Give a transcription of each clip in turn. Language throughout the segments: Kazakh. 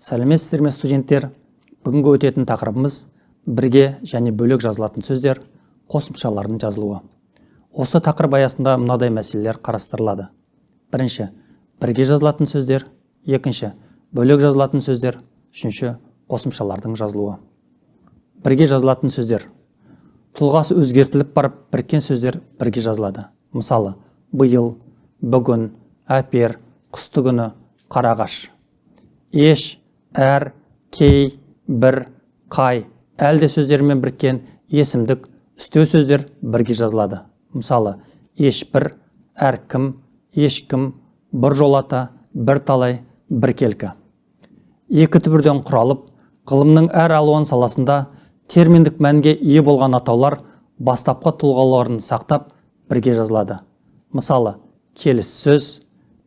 Сәлеметсіздер ме студенттер? Бүгінгі өтетін тақырыбымыз бірге және бөлек жазылатын сөздер, қосымшалардың жазылуы. Осы тақырып аясында мынадай мәселелер қарастырылады. Бірінші, бірге жазылатын сөздер. Екінші, бөлек жазылатын сөздер. Үшінші, қосымшалардың жазылуы. Бірге жазылатын сөздер. Тұлғасы өзгертіліп барып, біріккен сөздер бірге жазылады. Мысалы, биыл, бүгін, әпер, қыстыгүні, қарағаш. Еш, әр, кей, бір, қай, әлде сөздермен біріккен есімдік, үстеу сөздер бірге жазылады. Мысалы, ешбір, әркім, ешкім, бір жолата, бір талай, бір келкі. Екі түбірден құралып, ғылымның әр алуан саласында терминдік мәнге ие болған атаулар бастапқы тұлғаларын сақтап бірге жазылады. Мысалы, келіссөз,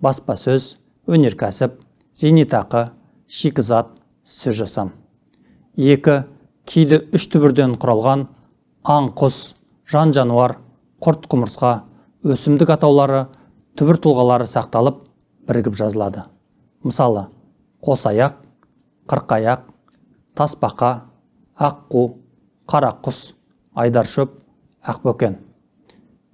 баспасөз, өнеркәсіп, зейнетақы, шикізат, сөз жасам. Екі, кейде үш түбірден құралған аң-құс, жан-жануар, құрт-құмырсқа, өсімдік атаулары, түбір тұлғалары сақталып бірігіп жазылады. Мысалы, қосаяқ, қырқаяқ, тасбақа, аққу, қарақұс, айдаршөп, ақбөкен.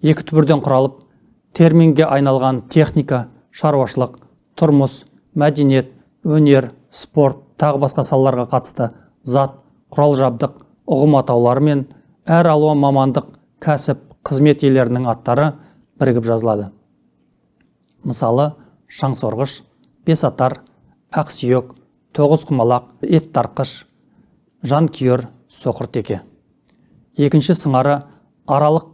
Екі түбірден құралып, терминге айналған техника, шаруашылық, тұрмыс, мәдениет, өнер, спорт, тағы басқа салаларға қатысты зат, құрал жабдық, ұғым атаулары мен әр алуан мамандық, кәсіп, қызмет иелерінің аттары бірігіп жазылады. Мысалы, шаңсорғыш, бесатар, ақсүйек, тоғызқұмалақ, еттарқыш, жанкүйер, соқыртеке. Екінші сыңары аралық,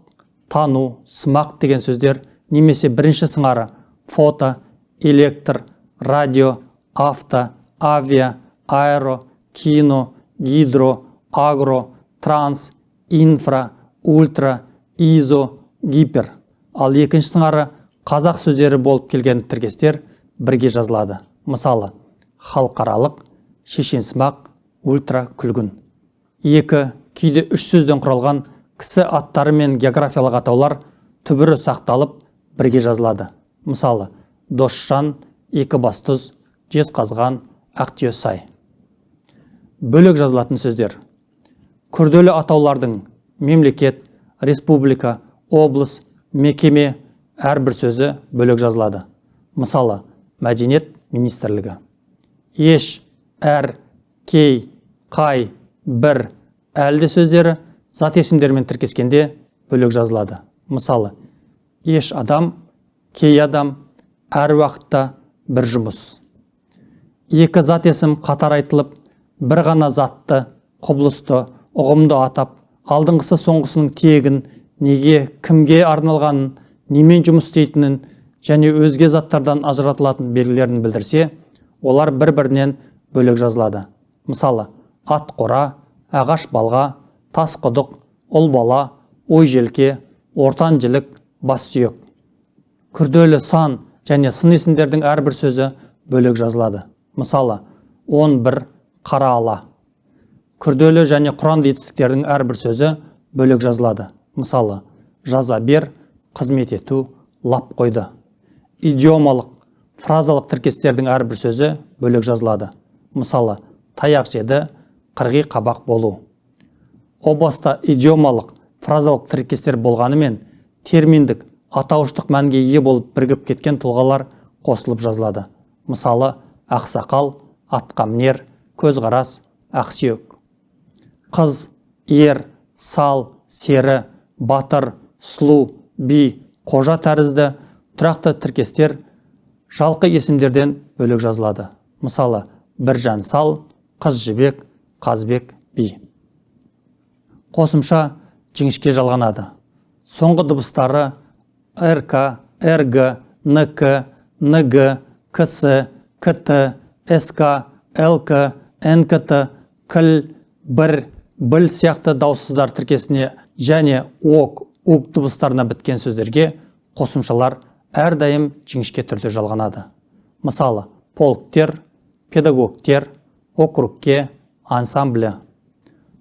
тану, сымақ деген сөздер, немесе бірінші сыңары фото, электр, радио, авто, авиа, аэро, кино, гидро, агро, транс, инфра, ультра, изо, гипер. Ал екінші сыңары қазақ сөздері болып келген тіркестер бірге жазылады. Мысалы, халықаралық, шешенсымақ, ультра, күлгін. Екі, кейде үш сөзден құралған кісі аттары мен географиялық атаулар түбірі сақталып бірге жазылады. Мысалы, досжан, екібастұз, жезқазған, ақтиосай. Бөлек жазылатын сөздер. Күрделі атаулардың мемлекет, республика, облыс, мекеме әрбір сөзі бөлек жазылады. Мысалы, мәдениет министрлігі. Еш, әр, кей, қай, бір, әлде сөздері зат есімдермен тіркескенде бөлек жазылады. Мысалы, еш адам, кей адам, әр уақытта бір жұмыс. Екі зат есім қатар айтылып, бір ғана затты, құбылысты, ұғымды атап, алдыңғысы соңғысының тегін, неге, кімге арналғанын, немен жұмыс істейтінін және өзге заттардан ажыратылатын белгілерін білдірсе, олар бір-бірінен бөлек жазылады. Мысалы, ат қора, ағаш балға, тас құдық, ұл бала, ой желке, ортан жілік, бас сүйек. Күрделі сан және сын есімдердің әрбір сөзі бөлек жазылады. Мысалы, 11 қара ала. Күрделі және құранды етістіктердің әрбір сөзі бөлек жазылады. Мысалы, жаза бер, қызмет ету, лап қойды. Идиомалық, фразалық тіркестердің әрбір сөзі бөлек жазылады. Мысалы, таяқ жеді, қырғи қабақ болу. О баста идиомалық, фразалық тіркестер болғанымен, терминдік, атауыштық мәнге ие болып бірігіп кеткен тұлғалар қосылып жазылады. Мысалы, ақсақал, атқамінер, көзқарас, ақсүйек. Қыз, ер, сал, сері, батыр, сұлу, би, қожа тәрізді тұрақты тіркестер жалқы есімдерден бөлек жазылады. Мысалы, біржан сал, қыз жібек, қазбек, би. Қосымша жіңішке жалғанады. Соңғы дыбыстары РК, РГ, НК, НГ, КС, КТ, СК, ЛК, НКТ, кіл, бір, біл сияқты дауыссыздар тіркесіне және ок, ук дыбыстарына біткен сөздерге қосымшалар әрдайым жіңішке түрде жалғанады. Мысалы, полктер, педагогтер, округке, ансамблі.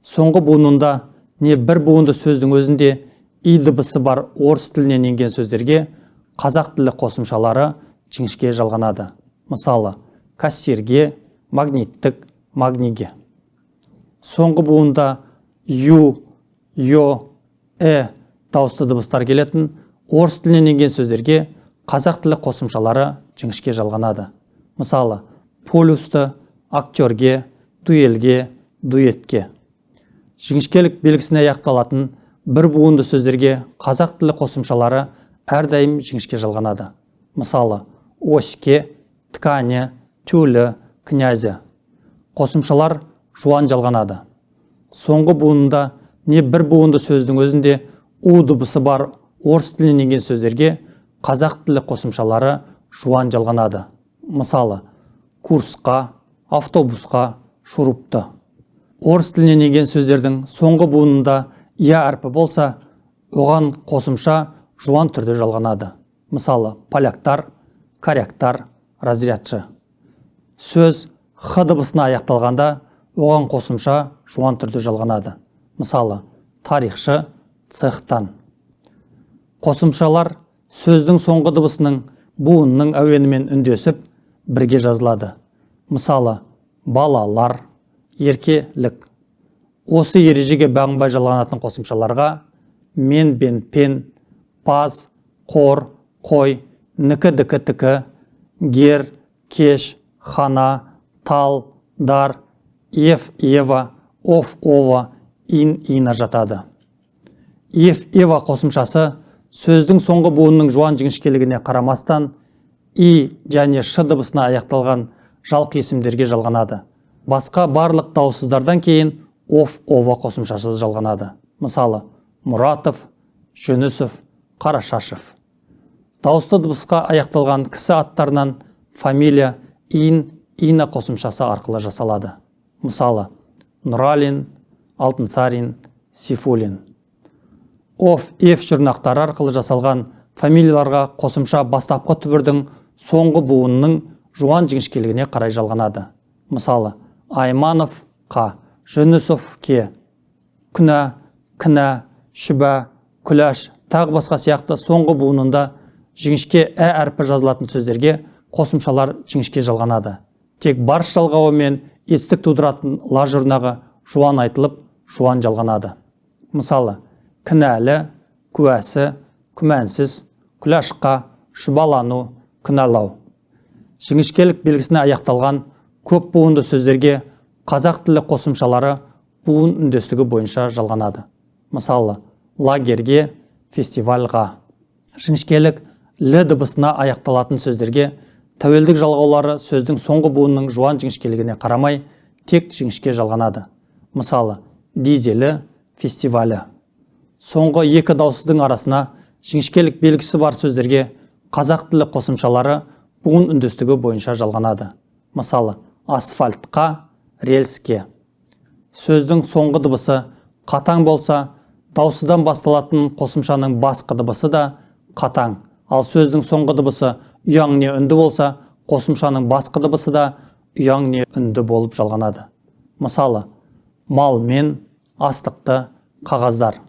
Соңғы буынында не бір буынды сөздің өзінде и дыбысы бар орыс тілінен енген сөздерге қазақ тілі қосымшалары жіңішке жалғанады. Мысалы, кассирге, магниттік, магниге. Соңғы буында ю, йо, дауысты дыбыстар келетін орыс тілінен енген сөздерге қазақ тілі қосымшалары жіңішке жалғанады. Мысалы, полюсты актерге, дуэлге, дуэтке. Жіңішкелік белгісіне аяқталатын бір буынды сөздерге қазақ тілі қосымшалары әрдайым жіңішке жалғанады. Мысалы, оське, ткане, тюлі, князі. Қосымшалар жуан жалғанады. Соңғы буынында не бір буынды сөздің өзінде у дыбысы бар орыс тілінен енген сөздерге қазақ тілі қосымшалары жуан жалғанады. Мысалы, курсқа, автобусқа, шурупты. Орыс тілінен енген сөздердің соңғы буынында я әрпі болса, оған қосымша жуан түрде жалғанады. Мысалы, поляктар, коряктар, разрядшы. Сөз х дыбысына аяқталғанда, оған қосымша жуан түрде жалғанады. Мысалы, тарихшы, цехтан. Қосымшалар сөздің соңғы дыбысының буынның әуенімен үндесіп, бірге жазылады. Мысалы, балалар, еркелік. Осы ережеге бағынбай жалғанатын қосымшаларға мен, бен, пен, паз, қор, қой, нікі, дікі, тікі, гер, кеш, хана, тал, дар, ев, ева, оф, ова, ин, ина жатады. Ев, ева қосымшасы сөздің соңғы буынның жуан жіңішкелігіне қарамастан и және ш дыбысына аяқталған жалқы есімдерге жалғанады. Басқа барлық дауыссыздардан кейін оф, ова қосымшасы жалғанады. Мысалы, Мұратов, Жүнісов, Қарашашев. Дауысты дыбысқа аяқталған кісі аттарынан фамилия ин, ина қосымшасы арқылы жасалады. Мысалы, Нұралин, Алтынсарин, Сейфуллин. Оф, еф жұрнақтары арқылы жасалған фамилияларға қосымша бастапқы түбірдің соңғы буынның жуан жіңішкелігіне қарай жалғанады. Мысалы, Айманов, қа, Жүнісов, ке. Күнә, кінә, шүбә, күләш, тағы басқа сияқты соңғы буынында жіңішке әрпі жазылатын сөздерге қосымшалар жіңішке жалғанады. Тек барш жалғауы мен етістік тудыратын ла жұрнағы жуан айтылып, жуан жалғанады. Мысалы, кінәлі, күәсі, күмәнсіз, күләшқа, шүбалану, күнәлау. Жіңішкелік белгісіне аяқталған көп буынды сөздерге қазақ тілі қосымшалары буын үндестігі бойынша жалғанады. Мысалы, лагерге, фестивальға. Жіңішкелік л дыбысына аяқталатын сөздерге тәуелдік жалғаулары сөздің соңғы буынның жуан жіңішкелігіне қарамай тек жіңішке жалғанады. Мысалы, дизелі, фестивалі. Соңғы екі дауыссыздың арасына жіңішкелік белгісі бар сөздерге қазақ тілі қосымшалары буын үндестігі бойынша жалғанады. Мысалы, асфальтқа, рельске. Сөздің соңғы дыбысы қатаң болса, дауыссыздан басталатын қосымшаның басқа дыбысы да қатаң. Ал сөздің соңғы дыбысы ұяң не үнді болса, қосымшаның басқа дыбысы да ұяң не үнді болып жалғанады. Мысалы, мал мен, астықты, қағаздар.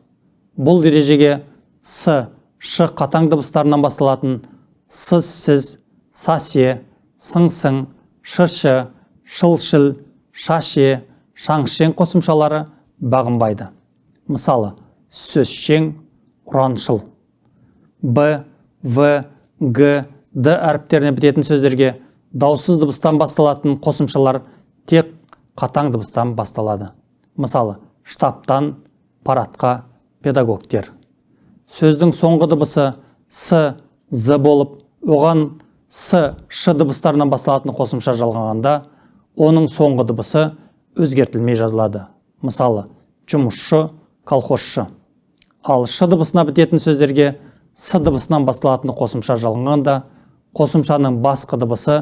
Бұл ережеге с, ш қатаң дыбыстарынан басталатын сыз, сіз, сасе, сың-сың, шы-шы, шыл-шыл, шаше, шаңшен қосымшалары бағынбайды. Мысалы, сөзшең, ұраншыл. Б, В, Г, Д әріптеріне бітетін сөздерге дауыссыз дыбыстан басталатын қосымшалар тек қатаң дыбыстан басталады. Мысалы, штабтан, парадқа, педагогтер. Сөздің соңғы дыбысы с, з болып, оған с, ш дыбыстарынан басталатын қосымша жалғанғанда, оның соңғы дыбысы өзгертілмей жазылады. Мысалы, жұмысшы, колхозшы. Ал ш дыбысына бітетін сөздерге с дыбысынан басталатын қосымша жалғанғанда, қосымшаның басқа дыбысы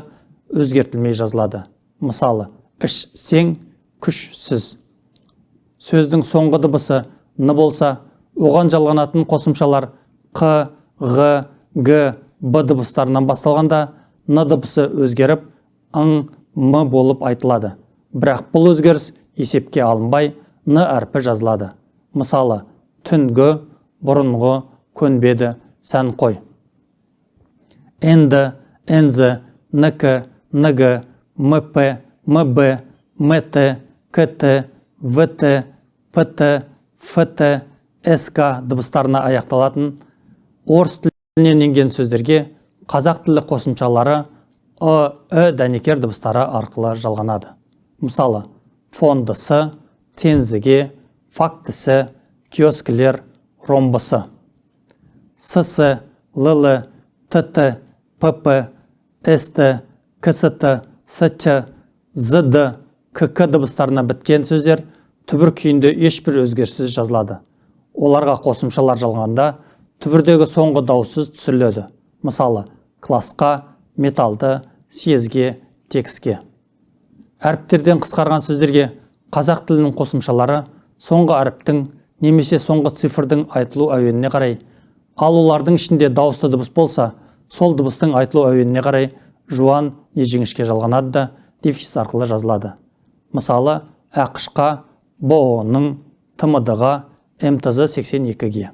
өзгертілмей жазылады. Мысалы, ішсең, күшсіз. Сөздің соңғы дыбысы н болса, оған жалғанатын қосымшалар қ, ғ, г, б дыбыстарынан басталғанда, н дыбысы өзгеріп, ың, м болып айтылады. Бірақ бұл өзгеріс есепке алынбай, н әрпі жазылады. Мысалы, түнгі, бұрынғы, көнбеді, сән қой. Энді, энзі, нікі, нігі, мп, МБ, МТ, КТ, ВТ, ПТ, ФТ, СК дыбыстарына аяқталатын орыс тілінен енген сөздерге қазақ тілі қосымшалары ы дәнекер дыбыстары арқылы жалғанады. Мысалы, фондысы, тензіге, фактісі, киоскілер, ромбысы. СС, ЛЛ, ТТ, ПП, СТ, КСТ, СЧ, ЗД, КК дыбыстарына біткен сөздер түбір күйінде ешбір өзгеріссіз жазылады. Оларға қосымшалар жалғанда түбірдегі соңғы дауыссыз түсіріледі. Мысалы, классқа, металды, съезге, текстке. Әріптерден қысқарған сөздерге қазақ тілінің қосымшалары соңғы әріптің немесе соңғы цифрдың айтылу әуеніне қарай, ал олардың ішінде дауысты дыбыс болса, сол дыбыстың айтылу әуеніне қарай жуан не жіңішке жалғанады да дефис арқылы жазылады. Мысалы, ақышқа, БО-ның, ТМД-ға, МТЗ 82-ге.